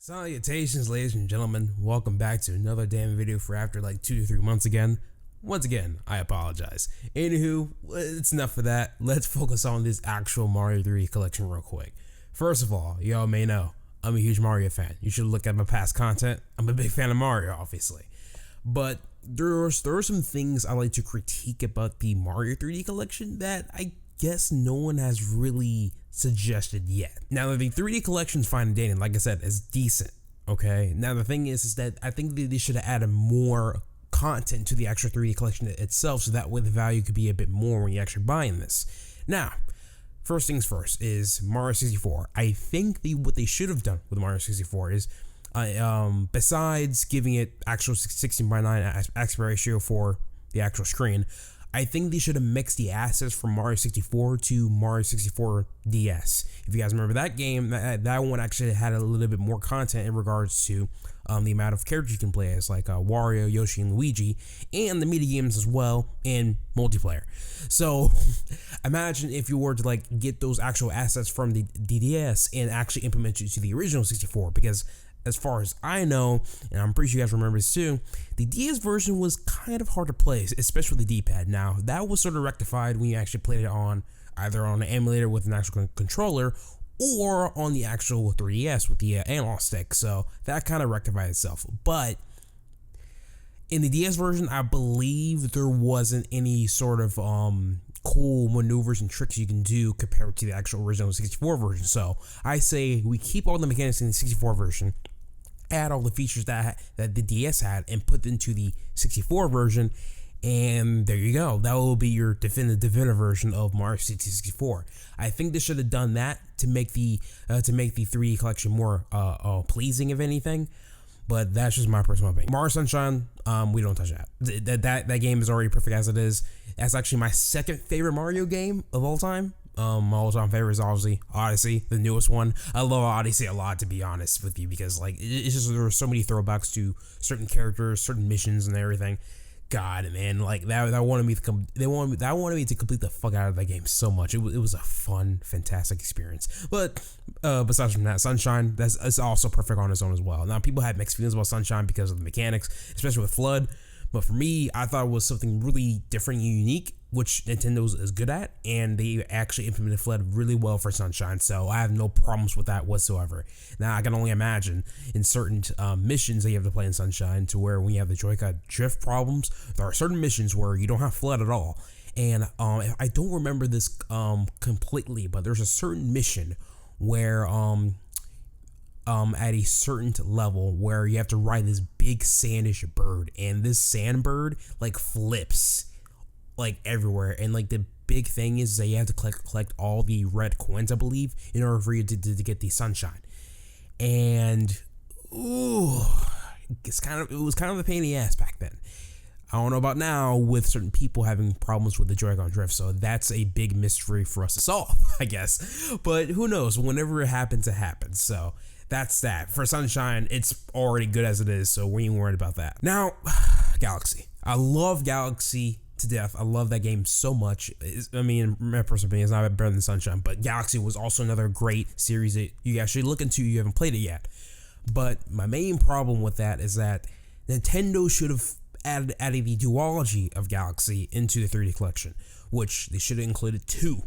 Salutations, ladies and gentlemen. Welcome back to another damn video for after like 2 to 3 months again. Once again, I apologize. Anywho, it's enough of that. Let's focus on this actual Mario 3D collection real quick. First of all, y'all may know, I'm a huge Mario fan. You should look at my past content. I'm a big fan of Mario, obviously. But there are some things I like to critique about the Mario 3D collection that I guess no one has really suggested yet. Now, the 3D collection's fine and dandy, like I said, it's decent. Okay. Now the thing is that I think that they should have added more content to the actual 3D collection itself, so that way the value could be a bit more when you're actually buying this. Now, first things first is Mario 64. I think what they should have done with Mario 64 is, besides giving it actual 16:9 aspect ratio for the actual screen, I think they should have mixed the assets from Mario 64 to Mario 64 DS. If you guys remember that game, that one actually had a little bit more content in regards to the amount of characters you can play as, like Wario, Yoshi, and Luigi, and the mini games as well, and multiplayer. So imagine if you were to like get those actual assets from the DS and actually implement it to the original 64, because as far as I know, and I'm pretty sure you guys remember this too, the DS version was kind of hard to play, especially with the D-pad. Now, that was sort of rectified when you actually played it on either on an emulator with an actual controller or on the actual 3DS with the analog stick. So that kind of rectified itself. But in the DS version, I believe there wasn't any sort of cool maneuvers and tricks you can do compared to the actual original 64 version. So I say we keep all the mechanics in the 64 version, add all the features that the DS had, and put into the 64 version, and there you go. That will be your definitive version of Mario 64. I think they should have done that to make the 3D collection more pleasing, if anything. But that's just my personal opinion. Mario Sunshine, we don't touch that. That game is already perfect as it is. That's actually my second favorite Mario game of all time. My all-time favorite is obviously Odyssey, the newest one. I love Odyssey a lot, to be honest with you, because like it's just there are so many throwbacks to certain characters, certain missions, and everything. God, man, like that wanted me to complete the fuck out of that game so much. It was a fun, fantastic experience. But besides from that, Sunshine, that's also perfect on its own as well. Now, people had mixed feelings about Sunshine because of the mechanics, especially with Flood. But for me, I thought it was something really different and unique, which Nintendo is good at, and they actually implemented Flood really well for Sunshine, so I have no problems with that whatsoever. Now, I can only imagine in certain missions that you have to play in Sunshine, to where when you have the Joy-Con drift problems, there are certain missions where you don't have Flood at all. And I don't remember this completely, but there's a certain mission where at a certain level where you have to ride this big sandish bird, and this sand bird like flips like everywhere, and like the big thing is that you have to collect all the red coins, I believe, in order for you to get the Sunshine. And ooh, it was kind of a pain in the ass back then. I don't know about now with certain people having problems with the Joy-Con drift, so that's a big mystery for us to solve, I guess. But who knows? Whenever it happens, it happens. So that's that. For Sunshine, it's already good as it is, so we ain't worried about that. Now, Galaxy. I love Galaxy to death. I love that game so much. I mean, my personal opinion, it's not better than Sunshine, but Galaxy was also another great series that you actually look into. You haven't played it yet. But my main problem with that is that Nintendo should have added the duology of Galaxy into the 3D collection, which they should have included 2.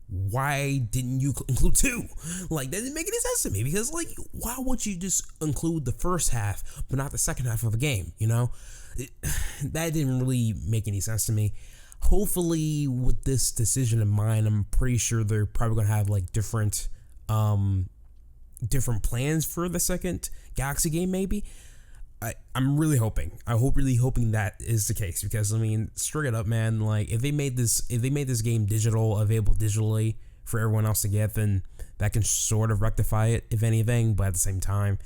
Why didn't you include 2? Like, that didn't make any sense to me, because like, why would you just include the first half but not the second half of a game, you know? That didn't really make any sense to me. Hopefully, with this decision in mind, I'm pretty sure they're probably gonna have like different plans for the second Galaxy game, maybe. I'm really hoping. Really hoping that is the case, because I mean, straight up, man, like if they made this game available digitally for everyone else to get, then that can sort of rectify it, if anything. But at the same time,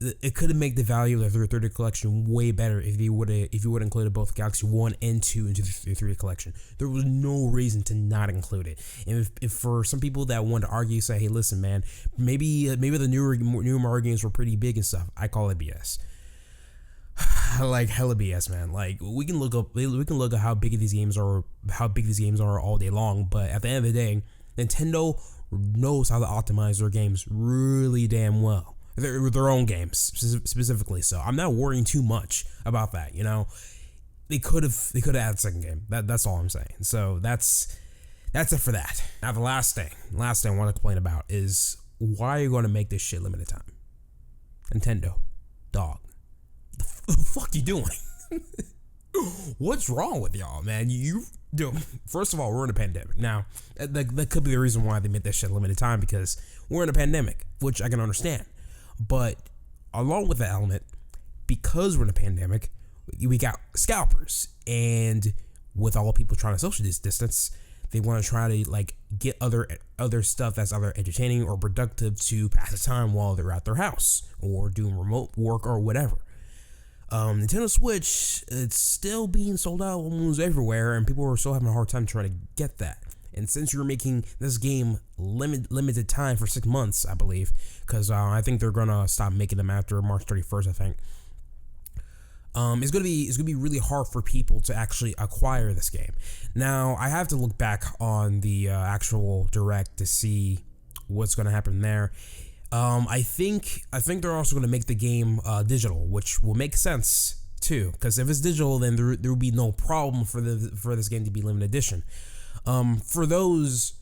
it could have made the value of the 3D collection way better if you would have included both Galaxy 1 and 2 into the 3D collection. There was no reason to not include it. And if for some people that want to argue, say, hey, listen, man, maybe the newer Mario games were pretty big and stuff, I call it BS. Like hella BS, man. Like we can look at how big these games are all day long, but at the end of the day, Nintendo knows how to optimize their games really damn well. their own games specifically. So I'm not worrying too much about that. You know, they could have added a second game. That's all I'm saying. So that's it for that. Now the last thing I want to complain about is why are you going to make this shit limited time? Nintendo, dog, the fuck you doing? What's wrong with y'all, man? First of all, we're in a pandemic. Now, that could be the reason why they made that shit limited time, because we're in a pandemic, which I can understand. But along with that element, because we're in a pandemic, we got scalpers, and with all people trying to social distance, they want to try to like get other stuff that's either entertaining or productive to pass the time while they're at their house or doing remote work or whatever. Nintendo Switch, it's still being sold out almost everywhere, and people are still having a hard time trying to get that. And since you're making this game limited time for 6 months, I believe, because I think they're gonna stop making them after March 31st, I think. It's gonna be really hard for people to actually acquire this game. Now, I have to look back on the actual direct to see what's gonna happen there. I think they're also going to make the game digital, which will make sense too, because if it's digital, then there will be no problem for this game to be limited edition. For those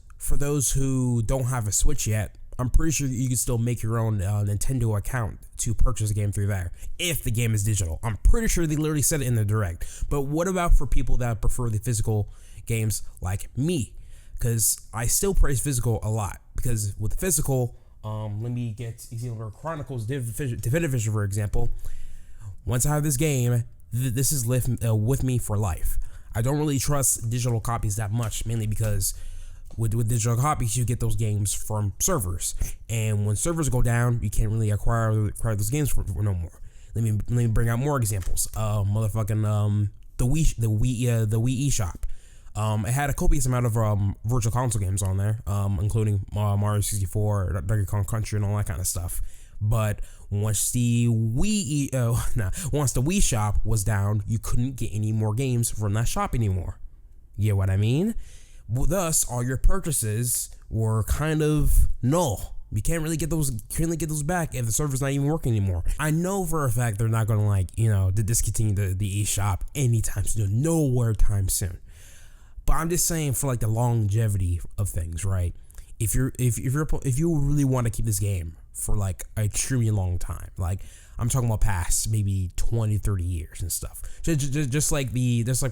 who don't have a Switch yet, I'm pretty sure you can still make your own Nintendo account to purchase a game through there if the game is digital. I'm pretty sure they literally said it in the direct. But what about for people that prefer the physical games like me? Because I still praise physical a lot, because with physical, let me get Xenoblade Chronicles Definitive Edition, for example. Once I have this game, this is with me for life. I don't really trust digital copies that much, mainly because with digital copies, you get those games from servers, and when servers go down, you can't really acquire those games for no more. Let me bring out more examples. The Wii eShop. It had a copious amount of virtual console games on there, including Mario 64, Donkey Kong Country, and all that kind of stuff. But once the Wii shop was down, you couldn't get any more games from that shop anymore. You get what I mean? Thus, all your purchases were kind of null. You can't really get those back if the server's not even working anymore. I know for a fact they're not gonna discontinue the eShop anytime soon, nowhere time soon. But I'm just saying, for like the longevity of things, right? If you really want to keep this game for like a extremely long time, like I'm talking about past maybe 20, 30 years and stuff, just like for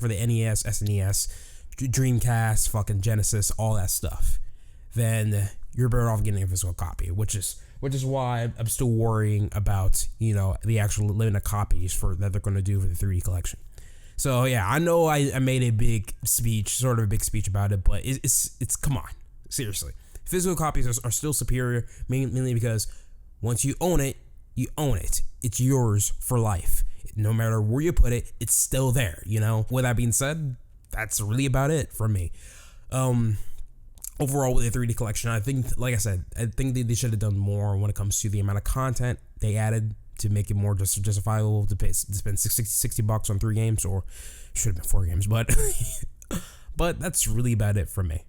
the NES, SNES, Dreamcast, fucking Genesis, all that stuff, then you're better off getting a physical copy, which is why I'm still worrying about the actual limited copies that they're going to do for the 3D collection. So yeah, I know I made a big speech about it, but it's come on, seriously. Physical copies are still superior, mainly because once you own it, you own it. It's yours for life. No matter where you put it, it's still there. With that being said, that's really about it for me. Overall, with the 3D collection, I think, like I said, they should have done more when it comes to the amount of content they added to make it more justifiable to spend $60 on 3 games, or should have been 4 games, but that's really about it for me.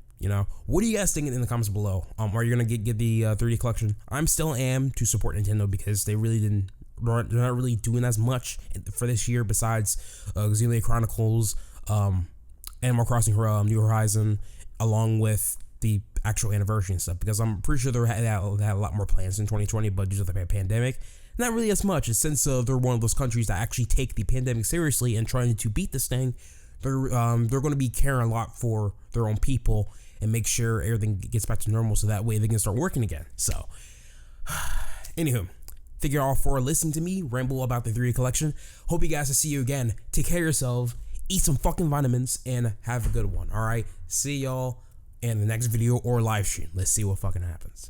What do you guys think in the comments below? Are you gonna get the 3D collection? I'm still am to support Nintendo, because they're not really doing as much for this year besides Xenoblade Chronicles, Animal Crossing New Horizon, along with the actual anniversary and stuff, because I'm pretty sure they had a lot more plans in 2020, but due to the pandemic, not really as much. And since they're one of those countries that actually take the pandemic seriously and trying to beat this thing, they're going to be caring a lot for their own people and make sure everything gets back to normal, so that way they can start working again. So, anywho, thank you all for listening to me ramble about the 3D collection. Hope you guys will see you again. Take care of yourself, eat some fucking vitamins, and have a good one. All right, see y'all in the next video or live stream. Let's see what fucking happens.